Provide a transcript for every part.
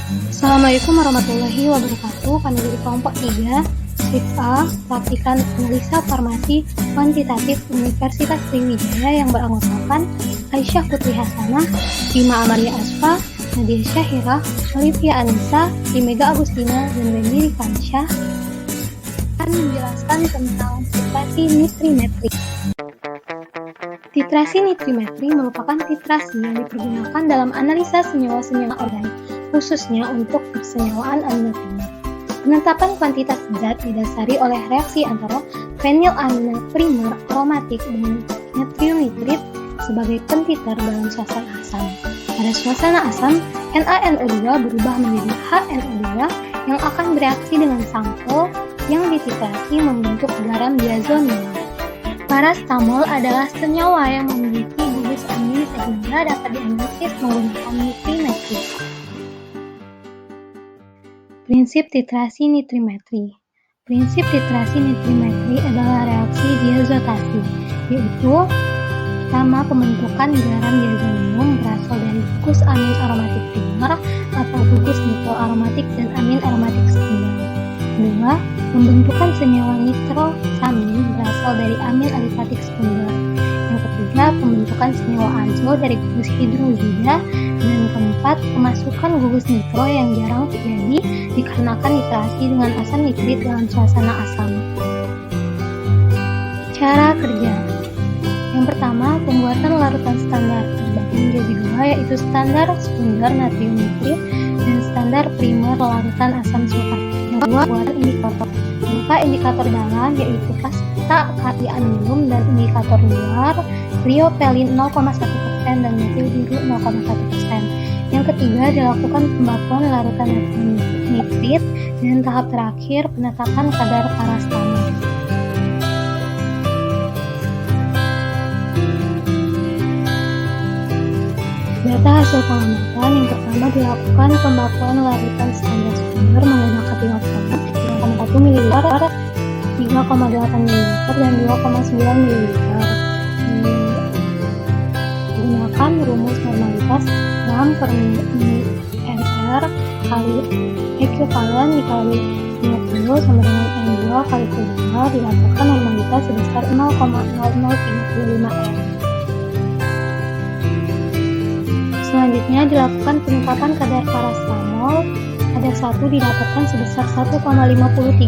Assalamualaikum warahmatullahi wabarakatuh. Kami dari kelompok 3, Shift A, Praktikan Analisa Farmasi Kuantitatif Universitas Sriwijaya yang beranggotakan Aisyah Putri Hasanah, Bima Amalia Asfa, Nadia Syahira, Olivia Anissa, Dimega Agustina, dan Wendy Rifansyah akan menjelaskan tentang titrasi nitrimetri. Titrasi nitrimetri merupakan titrasi yang dipergunakan dalam analisa senyawa-senyawa organik, khususnya untuk persenyawaan amino primer. Penetapan kuantitas zat didasari oleh reaksi antara fenilamina primer aromatik dengan natrium nitrit sebagai pentiter dalam suasana asam. Pada suasana asam, NaNO2 berubah menjadi HNO2 yang akan bereaksi dengan sampel yang dititrasi membentuk garam diazonium. Parastamol adalah senyawa yang memiliki gugus amin sehingga dapat dianalisis menggunakan nitrimetri. Prinsip titrasi nitrimetri. Prinsip titrasi nitrimetri adalah reaksi diazotasi, yaitu pertama, pembentukan garam diazonium berasal dari gugus amin aromatik primer atau gugus nitroaromatik dan amin aromatik sekunder. Kedua, pembentukan senyawa nitrosamin berasal dari amin alifatik sekunder. Yang ketiga, pembentukan senyawa azo dari gugus hidrozida. Dan keempat, kemasukan gugus nitro yang jarang terjadi dikarenakan nitrasi dengan asam nitrit dalam suasana asam. Cara kerja. Yang pertama, pembuatan larutan standar terbagi menjadi dua, yaitu standar sekunder natrium nitrit dan standar primer larutan asam sulfat. Yang kedua, pembuatan indikator. Berupa indikator dalam yaitu pasta kati anium dan indikator luar liopelin 0,1% dan metil biru 0,1%. Yang ketiga, dilakukan pembakuan larutan natrium nitrit dan tahap terakhir penetapan kadar parastamol. Data hasil pengamatan. Yang pertama, dilakukan pembakuan larutan standar sekunder menggunakan pilot format 3,1 ml, 3,8 ml, dan 2,9 ml. Gunakan rumus normalitas gram per ml kali ekuivalen dikali 50 sama dengan N2 kali Q2 didapatkan normalitas sebesar 0,0035 M. Selanjutnya dilakukan penetapan kadar parastamol. Kadar 1 didapatkan sebesar 1,53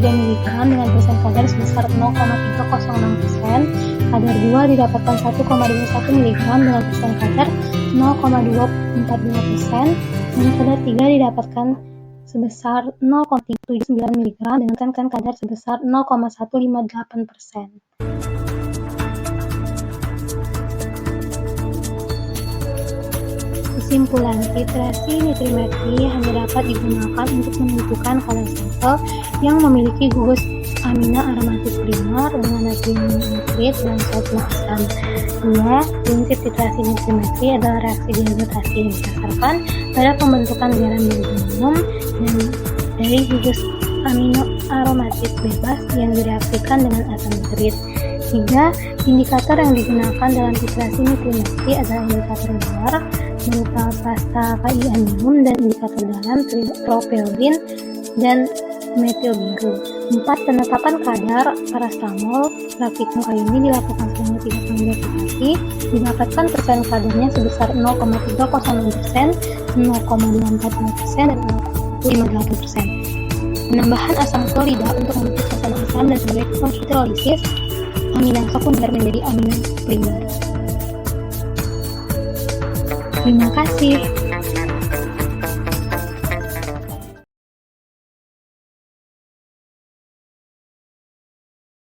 mg dengan persen kadar sebesar 0,306%. Kadar 2 didapatkan 1,21 mg dengan persen kadar 0,242%. Dan kadar 3 didapatkan sebesar 0,379 mg dengan kadar sebesar 0,158%. Kesimpulan, titrasi nitrimetri hanya dapat digunakan untuk menentukan kadar sampel yang memiliki gugus amina aromatik primer dengan natrium nitrit dan suasana asam. Dua, prinsip titrasi nitrimetri adalah reaksi diazotasi yang didasarkan pada pembentukan garam diazonium dan dari gugus amino aromatik bebas yang direaksikan dengan asam nitrit. 3. Indikator yang digunakan dalam titrasi nitrimetri adalah indikator luar berupa pasta KI-anium dan indikator dalam propelin dan metil biru. 4. Penetapan kadar parastamol. Praktikum kali ini dilakukan selama 3 kali repetisi. Didapatkan persen kadarnya sebesar 0,306%, 0,242%, dan 0,58%. Penambahan asam klorida untuk membentuk suasana asam dan sebagai hidrolisis amina sekunder menjadi amina primer. Terima kasih.